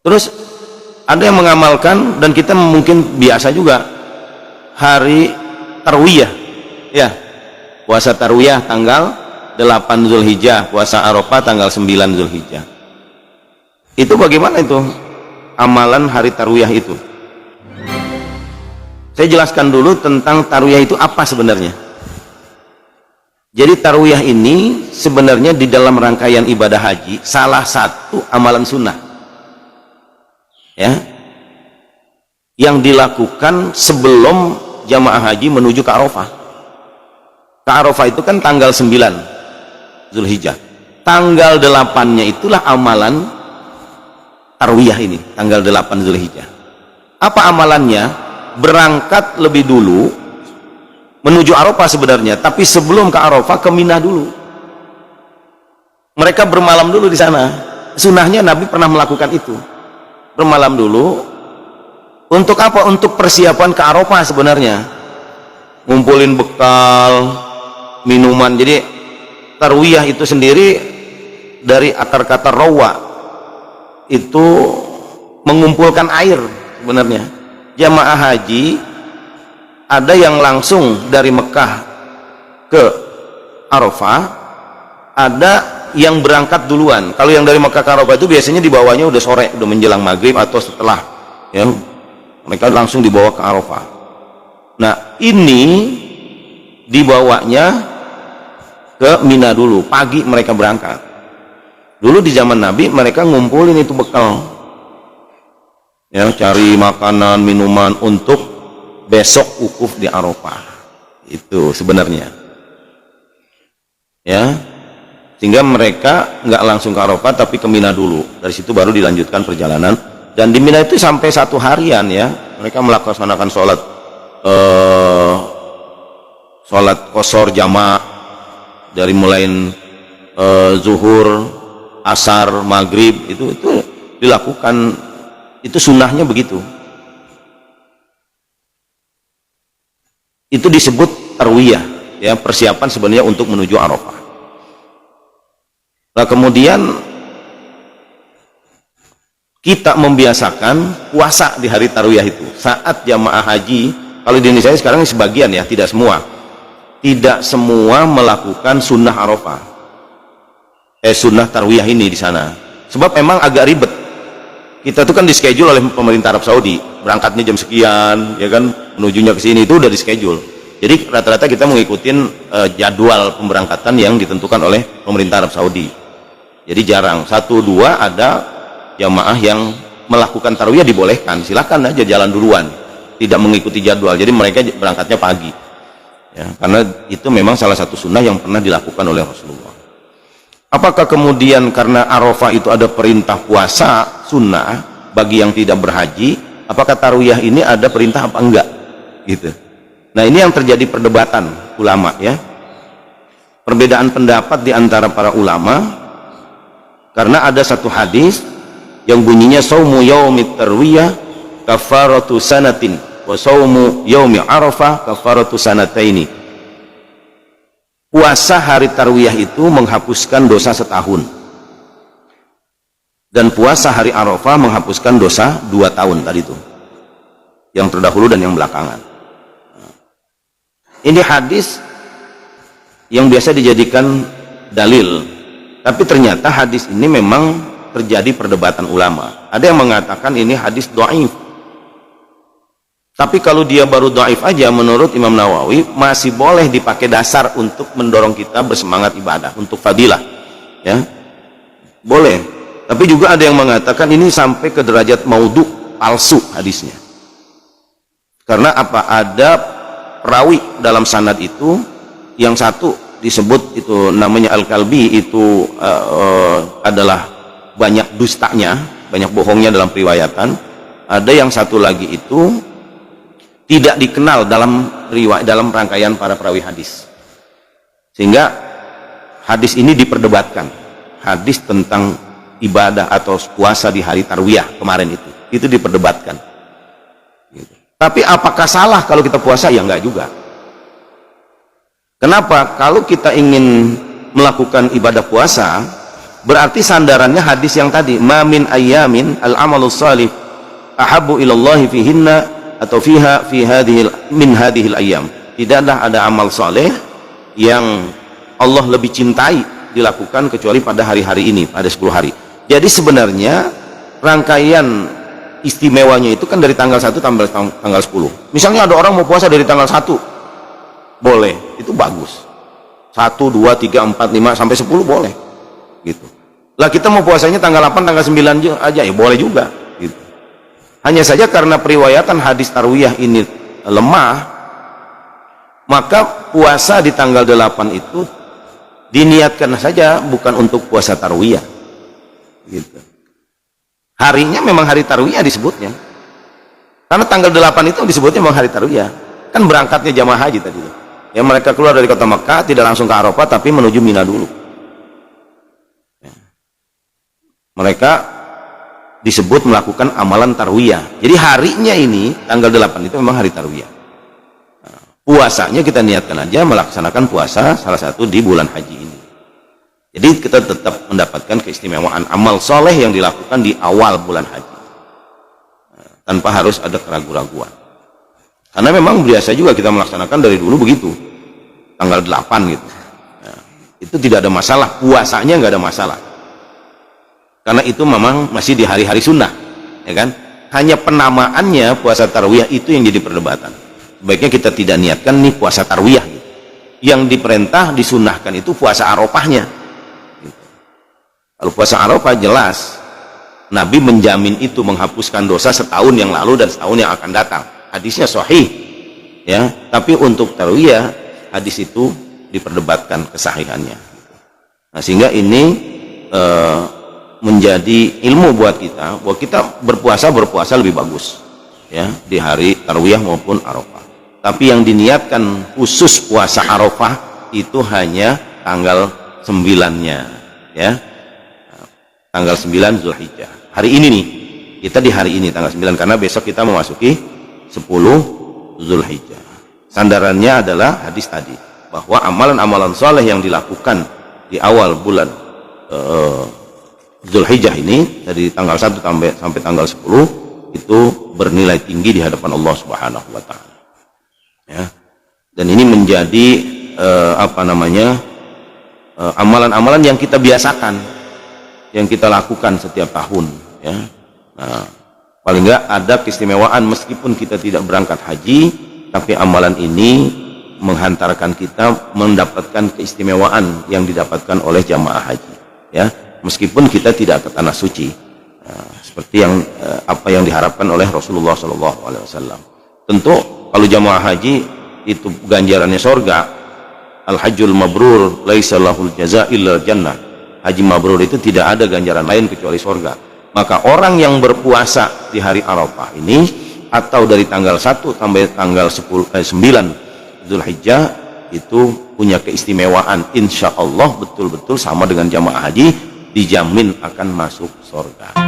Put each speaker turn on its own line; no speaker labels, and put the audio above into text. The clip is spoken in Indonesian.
Terus ada yang mengamalkan, dan kita mungkin biasa juga, hari Tarwiyah ya, puasa Tarwiyah tanggal 8 Zulhijjah, puasa Arafah tanggal 9 Zulhijjah. Itu bagaimana itu amalan hari Tarwiyah itu? Saya jelaskan dulu tentang Tarwiyah itu apa sebenarnya. Jadi Tarwiyah ini sebenarnya di dalam rangkaian ibadah haji salah satu amalan sunnah ya, yang dilakukan sebelum jamaah haji menuju ke Arafah. Ke Arafah itu kan tanggal 9 Zulhijjah, tanggal 8-nya itulah amalan Tarwiyah ini, tanggal 8 Zulhijjah. Apa amalannya? Berangkat lebih dulu menuju Arafah sebenarnya, tapi sebelum ke Arafah ke Mina dulu. Mereka bermalam dulu di sana. Sunnahnya Nabi pernah melakukan itu, bermalam dulu. Untuk apa? Untuk persiapan ke Arafah sebenarnya, ngumpulin bekal, minuman. Jadi Tarwiyah itu sendiri dari akar kata rawa, itu mengumpulkan air sebenarnya. Jamaah haji ada yang langsung dari Mekah ke Arafah, ada yang berangkat duluan. Kalau yang dari Mekah ke Arafah itu biasanya dibawanya udah sore, udah menjelang maghrib atau setelah ya, mereka langsung dibawa ke Arafah. Nah ini dibawanya ke Mina dulu, pagi mereka berangkat. Dulu di zaman Nabi mereka ngumpulin itu bekal ya, cari makanan minuman untuk besok wukuf di Arafah. Itu sebenarnya ya, sehingga mereka nggak langsung ke Arafah tapi ke Mina dulu, dari situ baru dilanjutkan perjalanan. Dan di Mina itu sampai 1 harian ya, mereka melaksanakan sholat qashar jamaah dari mulai zuhur, asar, maghrib, itu dilakukan. Itu sunnahnya begitu. Itu disebut Tarwiyah ya, persiapan sebenarnya untuk menuju Arafah. Nah kemudian kita membiasakan puasa di hari Tarwiyah itu. Saat jamaah haji, kalau di Indonesia sekarang sebagian ya, tidak semua melakukan sunnah Arafah, sunnah Tarwiyah ini di sana. Sebab memang agak ribet. Kita tuh kan di schedule oleh pemerintah Arab Saudi, berangkatnya jam sekian ya kan, menujunya ke sini itu udah di schedule. Jadi rata-rata kita mengikuti jadwal pemberangkatan yang ditentukan oleh pemerintah Arab Saudi. Jadi jarang 1-2 ada jamaah yang melakukan Tarwiyah, dibolehkan, silakan aja jalan duluan, tidak mengikuti jadwal. Jadi mereka berangkatnya pagi ya, karena itu memang salah satu sunnah yang pernah dilakukan oleh Rasulullah. Apakah kemudian karena Arafah itu ada perintah puasa sunnah bagi yang tidak berhaji, apakah Tarwiyah ini ada perintah apa enggak gitu? Nah ini yang terjadi perdebatan ulama ya, perbedaan pendapat di antara para ulama, karena ada satu hadis yang bunyinya saumu yaumit tarwiyah kafaratu sanatin wa saumu yaumi Arafah kafaratu sanataini. Puasa hari Tarwiyah itu menghapuskan dosa setahun, dan puasa hari Arafah menghapuskan dosa 2 tahun tadi itu, yang terdahulu dan yang belakangan. Ini hadis yang biasa dijadikan dalil, tapi ternyata hadis ini memang terjadi perdebatan ulama. Ada yang mengatakan ini hadis dhaif, tapi kalau dia baru dhaif aja, menurut Imam Nawawi masih boleh dipakai dasar untuk mendorong kita bersemangat ibadah, untuk fadilah ya, boleh. Tapi juga ada yang mengatakan ini sampai ke derajat maudhu, palsu hadisnya. Karena apa? Ada perawi dalam sanad itu, yang satu disebut itu namanya Al-Kalbi, itu adalah banyak dustanya, banyak bohongnya dalam periwayatan. Ada yang satu lagi itu tidak dikenal dalam riwayat, dalam rangkaian para perawi hadis, sehingga hadis ini diperdebatkan. Hadis tentang ibadah atau puasa di hari Tarwiyah kemarin itu diperdebatkan gitu. Tapi apakah salah kalau kita puasa? Ya enggak juga. Kenapa? Kalau kita ingin melakukan ibadah puasa, Berarti sandarannya hadis yang tadi, ma min ayyamin al amalus salih ahabbu ilallahi fihinna atau fiha fi hadhil min hadhil ayyam. Tidaklah ada amal soleh yang Allah lebih cintai dilakukan kecuali pada hari-hari ini, pada 10 hari. Jadi sebenarnya rangkaian istimewanya itu kan dari tanggal 1 sampai tanggal 10. Misalnya ada orang mau puasa dari tanggal 1, boleh, itu bagus. 1, 2, 3, 4, 5 sampai 10 boleh. Gitu. Lah kita mau puasanya tanggal 8, tanggal 9 aja ya boleh juga gitu. Hanya saja karena periwayatan hadis tarwiyah ini lemah, maka puasa di tanggal 8 itu diniatkan saja bukan untuk puasa tarwiyah gitu. Harinya memang hari tarwiyah disebutnya, karena tanggal 8 itu disebutnya memang hari tarwiyah. Kan berangkatnya jamaah haji tadi yang mereka keluar dari kota Mekah tidak langsung ke Arafah tapi menuju Mina dulu. Mereka disebut melakukan amalan tarwiyah. Jadi harinya ini tanggal 8 itu memang hari tarwiyah. Puasanya kita niatkan aja melaksanakan puasa salah satu di bulan haji ini. Jadi kita tetap mendapatkan keistimewaan amal soleh yang dilakukan di awal bulan haji, tanpa harus ada keraguan-raguan. Karena memang biasa juga kita melaksanakan dari dulu begitu, tanggal 8 gitu. Itu tidak ada masalah, puasanya nggak ada masalah. Karena itu memang masih di hari-hari sunnah, ya kan? Hanya penamaannya puasa tarwiyah itu yang jadi perdebatan. Baiknya kita tidak niatkan nih puasa tarwiyah. Gitu. Yang diperintah disunahkan itu puasa Arafahnya. Gitu. Kalau puasa Arafah jelas Nabi menjamin itu menghapuskan dosa setahun yang lalu dan setahun yang akan datang. Hadisnya sahih, ya. Tapi untuk tarwiyah hadis itu diperdebatkan kesahihannya. Nah, sehingga ini menjadi ilmu buat kita bahwa kita berpuasa lebih bagus ya di hari tarwiyah maupun Arafah. Tapi yang diniatkan khusus puasa Arafah itu hanya tanggal 9-nya ya. Tanggal 9 Zulhijjah. Hari ini nih. Kita di hari ini tanggal 9 karena besok kita memasuki 10 Zulhijjah. Sandarannya adalah hadis tadi bahwa amalan-amalan soleh yang dilakukan di awal bulan Zulhijjah ini dari tanggal 1 sampai tanggal 10 itu bernilai tinggi di hadapan Allah Subhanahu wa taala. Ya. Dan ini menjadi amalan-amalan yang kita biasakan, yang kita lakukan setiap tahun, ya. Nah, paling enggak ada keistimewaan meskipun kita tidak berangkat haji, tapi amalan ini menghantarkan kita mendapatkan keistimewaan yang didapatkan oleh jamaah haji, ya. Meskipun kita tidak ke tanah suci, seperti yang apa yang diharapkan oleh Rasulullah SAW. Tentu kalau jamaah haji itu ganjarannya sorga, al-hajjul mabrur laisa lahul jazaa illa jannah. Haji mabrur itu tidak ada ganjaran lain kecuali sorga. Maka orang yang berpuasa di hari Arafah ini atau dari tanggal 1 sampai tanggal 9 Zulhijjah itu punya keistimewaan, insya Allah betul-betul sama dengan jamaah haji, dijamin akan masuk surga.